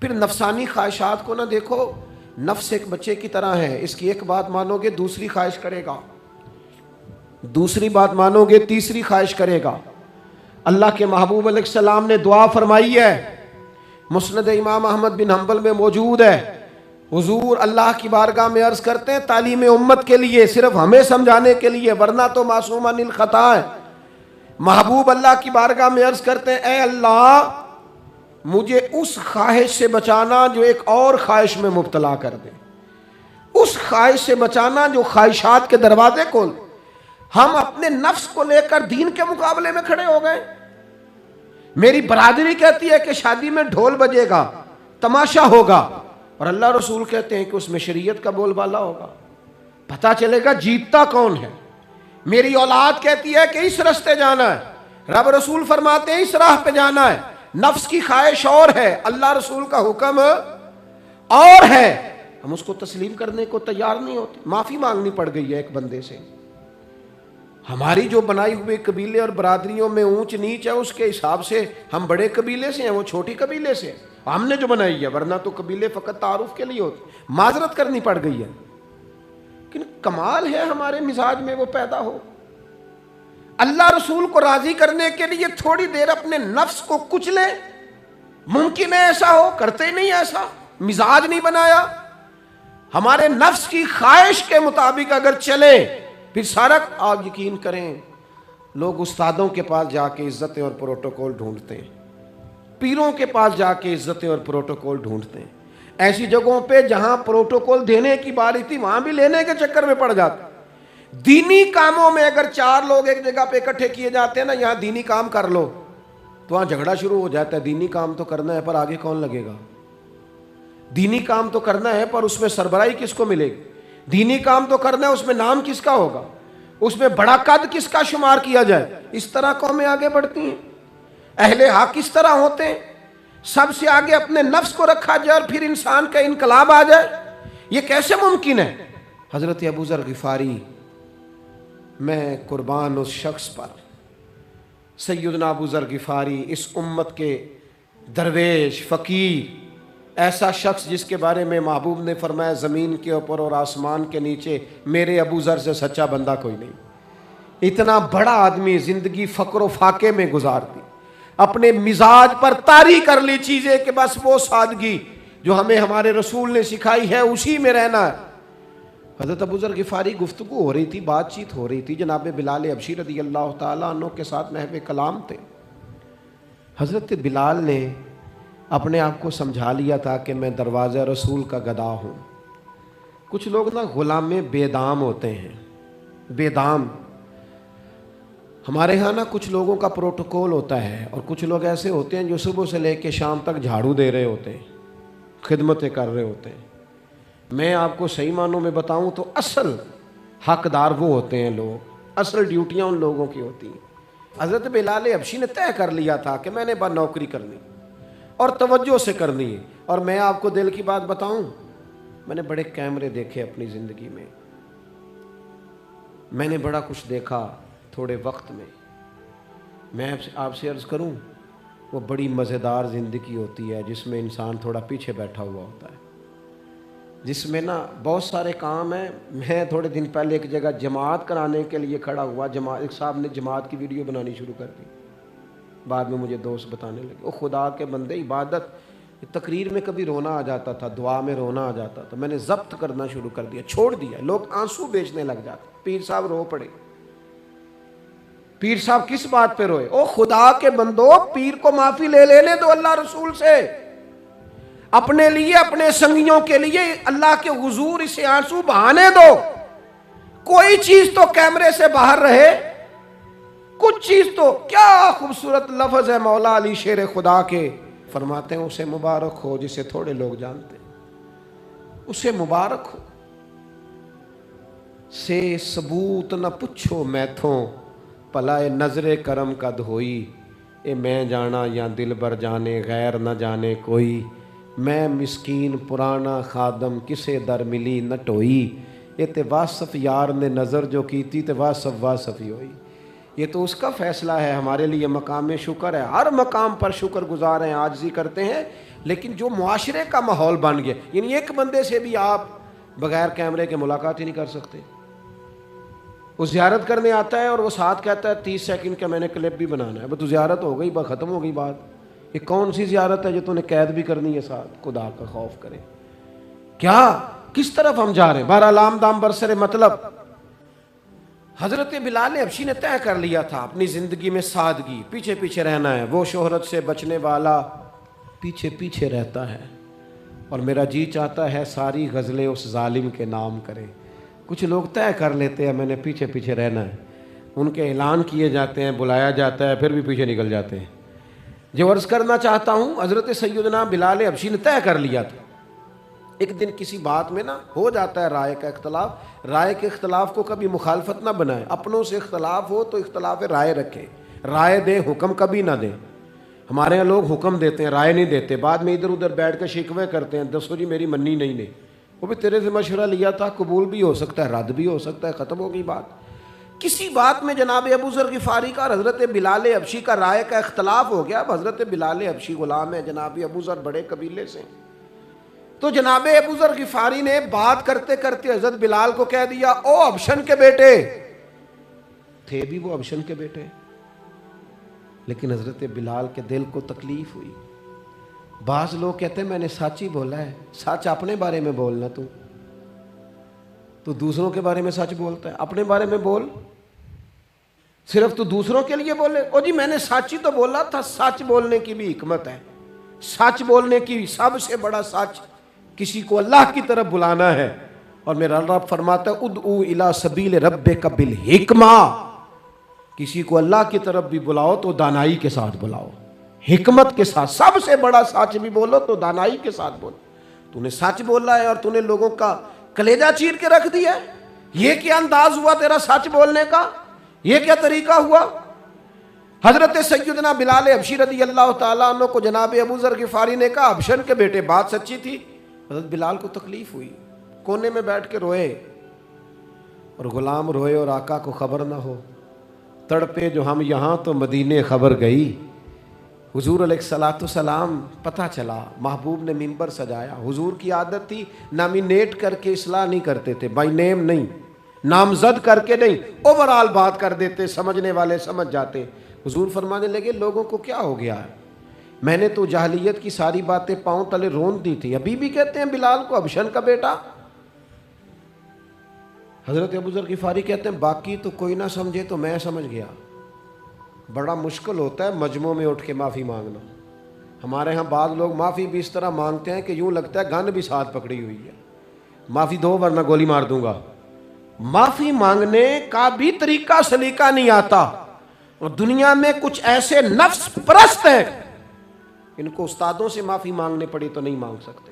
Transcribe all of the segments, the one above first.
پھر نفسانی خواہشات کو نہ دیکھو، نفس ایک بچے کی طرح ہے، اس کی ایک بات مانو گے دوسری خواہش کرے گا، دوسری بات مانو گے تیسری خواہش کرے گا۔ اللہ کے محبوب علیہ السلام نے دعا فرمائی ہے، مسند امام احمد بن حنبل میں موجود ہے، حضور اللہ کی بارگاہ میں عرض کرتے ہیں تعلیم امت کے لیے، صرف ہمیں سمجھانے کے لیے، ورنہ تو معصوم عن الخطا ہے۔ محبوب اللہ کی بارگاہ میں عرض کرتے ہیں اے اللہ مجھے اس خواہش سے بچانا جو ایک اور خواہش میں مبتلا کر دے، اس خواہش سے بچانا جو خواہشات کے دروازے کھول۔ ہم اپنے نفس کو لے کر دین کے مقابلے میں کھڑے ہو گئے۔ میری برادری کہتی ہے کہ شادی میں ڈھول بجے گا، تماشا ہوگا، اور اللہ رسول کہتے ہیں کہ اس میں شریعت کا بول بالا ہوگا، پتہ چلے گا جیتتا کون ہے۔ میری اولاد کہتی ہے کہ اس راستے جانا ہے، رب رسول فرماتے ہیں اس راہ پہ جانا ہے، نفس کی خواہش اور ہے، اللہ رسول کا حکم اور ہے، ہم اس کو تسلیم کرنے کو تیار نہیں ہوتے۔ معافی مانگنی پڑ گئی ہے ایک بندے سے، ہماری جو بنائی ہوئی قبیلے اور برادریوں میں اونچ نیچ ہے اس کے حساب سے ہم بڑے قبیلے سے ہیں، وہ چھوٹی قبیلے سے ہیں، ہم نے جو بنائی ہے، ورنہ تو قبیلے فقط تعارف کے لیے ہوتے، معذرت کرنی پڑ گئی ہے۔ لیکن کمال ہے ہمارے مزاج میں وہ پیدا ہو۔ اللہ رسول کو راضی کرنے کے لیے تھوڑی دیر اپنے نفس کو کچلے، ممکن ہے ایسا ہو؟ کرتے ہی نہیں ایسا، مزاج نہیں بنایا۔ ہمارے نفس کی خواہش کے مطابق اگر چلے پھر سارا، آپ یقین کریں لوگ استادوں کے پاس جا کے عزتیں اور پروٹوکول ڈھونڈتے ہیں، پیروں کے پاس جا کے عزتیں اور پروٹوکول ڈھونڈتے ہیں، ایسی جگہوں پہ جہاں پروٹوکول دینے کی باری تھی وہاں بھی لینے کے چکر میں پڑ جاتے۔ دینی کاموں میں اگر 4 لوگ ایک جگہ پہ اکٹھے کیے جاتے ہیں نا، یہاں دینی کام کر لو، تو وہاں جھگڑا شروع ہو جاتا ہے۔ دینی کام تو کرنا ہے پر آگے کون لگے گا؟ دینی کام تو کرنا ہے پر اس میں سربراہی کس کو ملے گی؟ دینی کام تو کرنا ہے، اس میں نام کس کا ہوگا؟ اس میں بڑا قد کس کا شمار کیا جائے؟ اس طرح قومیں آگے بڑھتی ہیں۔ اہل حق اس طرح ہوتے ہیں، سب سے آگے اپنے نفس کو رکھا جائے اور پھر انسان کا انقلاب آ جائے، یہ کیسے ممکن ہے؟ حضرت ابو ذر غفاری، میں قربان اس شخص پر، سیدنا ابو ذر غفاری اس امت کے درویش فقیر، ایسا شخص جس کے بارے میں محبوب نے فرمایا زمین کے اوپر اور آسمان کے نیچے میرے ابو ذر سے سچا بندہ کوئی نہیں۔ اتنا بڑا آدمی زندگی فقر و فاقے میں گزار دی، اپنے مزاج پر طاری کر لی چیزیں کہ بس وہ سادگی جو ہمیں ہمارے رسول نے سکھائی ہے اسی میں رہنا ہے۔ حضرت ابو ذر غفاری گفتگو ہو رہی تھی، بات چیت ہو رہی تھی، جناب بلال حبشی رضی اللہ تعالیٰ عنہ کے ساتھ محو کلام تھے۔ حضرت بلال نے اپنے آپ کو سمجھا لیا تھا کہ میں دروازہ رسول کا گدا ہوں۔ کچھ لوگ نا غلام بے دام ہوتے ہیں، بے دام۔ ہمارے ہاں نا کچھ لوگوں کا پروٹوکول ہوتا ہے، اور کچھ لوگ ایسے ہوتے ہیں جو صبح سے لے کے شام تک جھاڑو دے رہے ہوتے ہیں، خدمتیں کر رہے ہوتے ہیں۔ میں آپ کو صحیح معنوں میں بتاؤں تو اصل حقدار وہ ہوتے ہیں لوگ، اصل ڈیوٹیاں ان لوگوں کی ہوتی ہیں۔ حضرت بلال حبشی نے طے کر لیا تھا کہ میں نے بس نوکری کرنی اور توجہ سے کرنی ہے۔ اور میں آپ کو دل کی بات بتاؤں، میں نے بڑے کیمرے دیکھے اپنی زندگی میں، میں نے بڑا کچھ دیکھا تھوڑے وقت میں۔ میں آپ سے عرض کروں، وہ بڑی مزیدار زندگی ہوتی ہے جس میں انسان تھوڑا پیچھے بیٹھا ہوا ہوتا ہے، جس میں نا بہت سارے کام ہیں۔ میں تھوڑے دن پہلے ایک جگہ جماعت کرانے کے لیے کھڑا ہوا، ایک صاحب نے جماعت کی ویڈیو بنانی شروع کر دی، بعد میں مجھے دوست بتانے لگے او خدا کے بندے، عبادت تقریر میں کبھی رونا آ جاتا تھا، دعا میں رونا آ جاتا تھا، میں نے ضبط کرنا شروع کر دیا، چھوڑ دیا۔ لوگ آنسو بیچنے لگ جاتے، پیر صاحب رو پڑے۔ پیر صاحب کس بات پہ روئے؟ او خدا کے بندو، پیر کو معافی لے لینے دو اللہ رسول سے، اپنے لیے اپنے سنگیوں کے لیے اللہ کے حضور اسے آنسو بہانے دو۔ کوئی چیز تو کیمرے سے باہر رہے، کچھ چیز تو۔ کیا خوبصورت لفظ ہے مولا علی شیر خدا کے، فرماتے ہیں اسے مبارک ہو جسے تھوڑے لوگ جانتے ہیں، اسے مبارک ہو سے ثبوت نہ پچھو میتھوں، پلائے نظر کرم کا دھوئی، اے میں جانا یا دل بر جانے غیر نہ جانے کوئی، میں مسکین پرانا خادم کسے در ملی نہ ٹوئی، اے تے واصف یار نے نظر جو کی تھی تے واصف ہی ہوئی۔ یہ تو اس کا فیصلہ ہے. ہمارے لیے مقام شکر ہے, ہر مقام پر شکر گزار ہیں, عاجزی کرتے ہیں. لیکن جو معاشرے کا ماحول بن گیا, یعنی ایک بندے سے بھی آپ بغیر کیمرے کے ملاقات ہی نہیں کر سکتے. وہ زیارت کرنے آتا ہے اور وہ ساتھ کہتا ہے 30 سیکنڈ کا میں نے کلپ بھی بنانا ہے. تو زیارت ہو گئی, ختم ہو گئی بات. یہ کون سی زیارت ہے جو تو نے قید بھی کرنی ہے ساتھ؟ خدا کا خوف کرے. کیا کس طرف ہم جا رہے ہیں؟ بہرحال عام دام برسر مطلب حضرت بلال حبشی نے طے کر لیا تھا اپنی زندگی میں سادگی, پیچھے پیچھے رہنا ہے. وہ شہرت سے بچنے والا پیچھے پیچھے رہتا ہے, اور میرا جی چاہتا ہے ساری غزلیں اس ظالم کے نام کرے. کچھ لوگ طے کر لیتے ہیں میں نے پیچھے پیچھے رہنا ہے, ان کے اعلان کیے جاتے ہیں, بلایا جاتا ہے, پھر بھی پیچھے نکل جاتے ہیں. جو عرض کرنا چاہتا ہوں, حضرت سیدنا بلال حبشی نے طے کر لیا تھا. ایک دن کسی بات میں ہو جاتا ہے رائے کا اختلاف. رائے کے اختلاف کو کبھی مخالفت نہ بنائے. اپنوں سے اختلاف ہو تو اختلاف رائے رکھے, رائے دیں, حکم کبھی نہ دیں. ہمارے یہاں لوگ حکم دیتے ہیں, رائے نہیں دیتے. بعد میں ادھر ادھر بیٹھ کے شکوے کرتے ہیں, دسو جی میری منی نہیں. وہ بھی تیرے سے مشورہ لیا تھا, قبول بھی ہو سکتا ہے, رد بھی ہو سکتا ہے, ختم ہو گئی بات. کسی بات میں جناب ابو ذر غفاری کا اور حضرت بلال حبشی کا رائے کا اختلاف ہو گیا. اب حضرت بلال حبشی غلام ہے, جناب ابو ذر بڑے قبیلے سے. تو جناب ابو ذر غفاری نے بات کرتے کرتے حضرت بلال کو کہہ دیا, او حبشن کے بیٹے. تھے بھی وہ حبشن کے بیٹے, لیکن حضرت بلال کے دل کو تکلیف ہوئی. بعض لوگ کہتے ہیں میں نے سچ ہی بولا ہے. سچ اپنے بارے میں بولنا, تو دوسروں کے بارے میں سچ بولتا ہے. اپنے بارے میں بول, صرف تو دوسروں کے لیے بولے. او جی میں نے سچ ہی تو بولا تھا. سچ بولنے کی بھی حکمت ہے. سچ بولنے کی سب سے بڑا سچ کسی کو اللہ کی طرف بلانا ہے. اور میرا رب فرماتا ہے ادعو الی سبیل ربک بالحکمہ. کسی کو اللہ کی طرف بھی بلاؤ تو دانائی کے ساتھ بلاؤ, حکمت کے ساتھ. سب سے بڑا سچ بھی بولو تو دانائی کے ساتھ بولو. تو نے سچ بولا ہے اور تو نے لوگوں کا کلیجہ چیر کے رکھ دیا ہے. یہ کیا انداز ہوا تیرا سچ بولنے کا؟ یہ کیا طریقہ ہوا؟ حضرت سیدنا بلال حبشی رضی اللہ تعالیٰ عنہ کو جناب ابو ذر غفاری نے کہا حبشن کے بیٹے, بات سچی تھی. حضرت بلال کو تکلیف ہوئی, کونے میں بیٹھ کے روئے. اور غلام روئے اور آقا کو خبر نہ ہو. تڑپے جو ہم یہاں تو مدینے خبر گئی. حضور علیہ الصلوۃ والسلام پتہ چلا, محبوب نے منبر سجایا. حضور کی عادت تھی نامینیٹ کر کے اصلاح نہیں کرتے تھے, بائی نیم نہیں, نامزد کر کے نہیں, اوورال بات کر دیتے, سمجھنے والے سمجھ جاتے. حضور فرمانے لگے لوگوں کو کیا ہو گیا ہے, میں نے تو جاہلیت کی ساری باتیں پاؤں تلے رون دی تھی, ابھی بھی کہتے ہیں بلال کو حبشن کا بیٹا. حضرت ابو ذر غفاری کہتے ہیں باقی تو کوئی نہ سمجھے تو میں سمجھ گیا. بڑا مشکل ہوتا ہے مجمع میں اٹھ کے معافی مانگنا. ہمارے ہاں بعض لوگ معافی بھی اس طرح مانگتے ہیں کہ یوں لگتا ہے گن بھی ساتھ پکڑی ہوئی ہے, معافی دو ورنہ گولی مار دوں گا. معافی مانگنے کا بھی طریقہ سلیقہ نہیں آتا. اور دنیا میں کچھ ایسے نفس پرست ہیں, ان کو استادوں سے معافی مانگنے پڑی تو نہیں مانگ سکتے.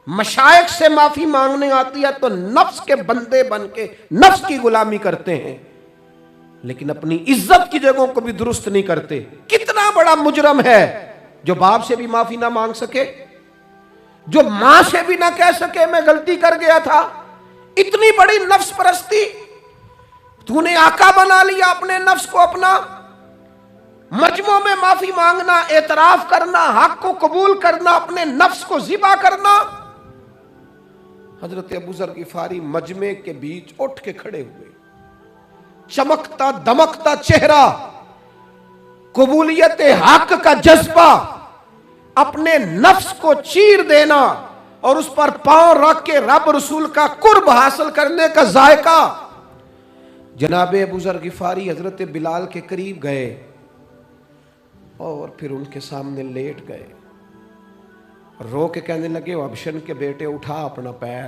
مشائخ سے معافی مانگنے آتی ہے تو نفس کے بندے بن کے نفس کی غلامی کرتے ہیں, لیکن اپنی عزت کی جگہوں کو بھی درست نہیں کرتے. کتنا بڑا مجرم ہے جو باپ سے بھی معافی نہ مانگ سکے, جو ماں سے بھی نہ کہہ سکے میں غلطی کر گیا تھا. اتنی بڑی نفس پرستی. تو نے آقا بنا لیا اپنے نفس کو اپنا. مجموع میں معافی مانگنا, اعتراف کرنا, حق کو قبول کرنا, اپنے نفس کو ذبح کرنا. حضرت ابو ذر غفاری مجمع کے بیچ اٹھ کے کھڑے ہوئے, چمکتا دمکتا چہرہ, قبولیت حق کا جذبہ, اپنے نفس کو چیر دینا اور اس پر پاؤں رکھ کے رب رسول کا قرب حاصل کرنے کا ذائقہ. جناب ابو ذر غفاری حضرت بلال کے قریب گئے اور پھر ان کے سامنے لیٹ گئے, رو کے کہنے لگے حبشن کے بیٹے اٹھا اپنا پیر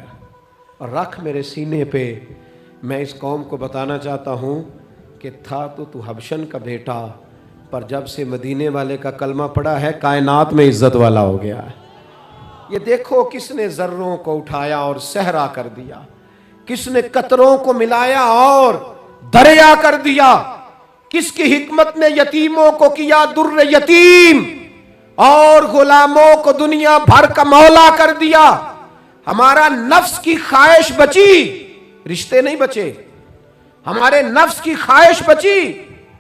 اور رکھ میرے سینے پہ. میں اس قوم کو بتانا چاہتا ہوں کہ تھا تو حبشن کا بیٹا, پر جب سے مدینے والے کا کلمہ پڑا ہے کائنات میں عزت والا ہو گیا ہے. یہ دیکھو کس نے ذروں کو اٹھایا اور صحرا کر دیا, کس نے قطروں کو ملایا اور دریا کر دیا, کس کی حکمت نے یتیموں کو کیا در یتیم اور غلاموں کو دنیا بھر کا مولا کر دیا. ہمارا نفس کی خواہش بچی, رشتے نہیں بچے. ہمارے نفس کی خواہش بچی,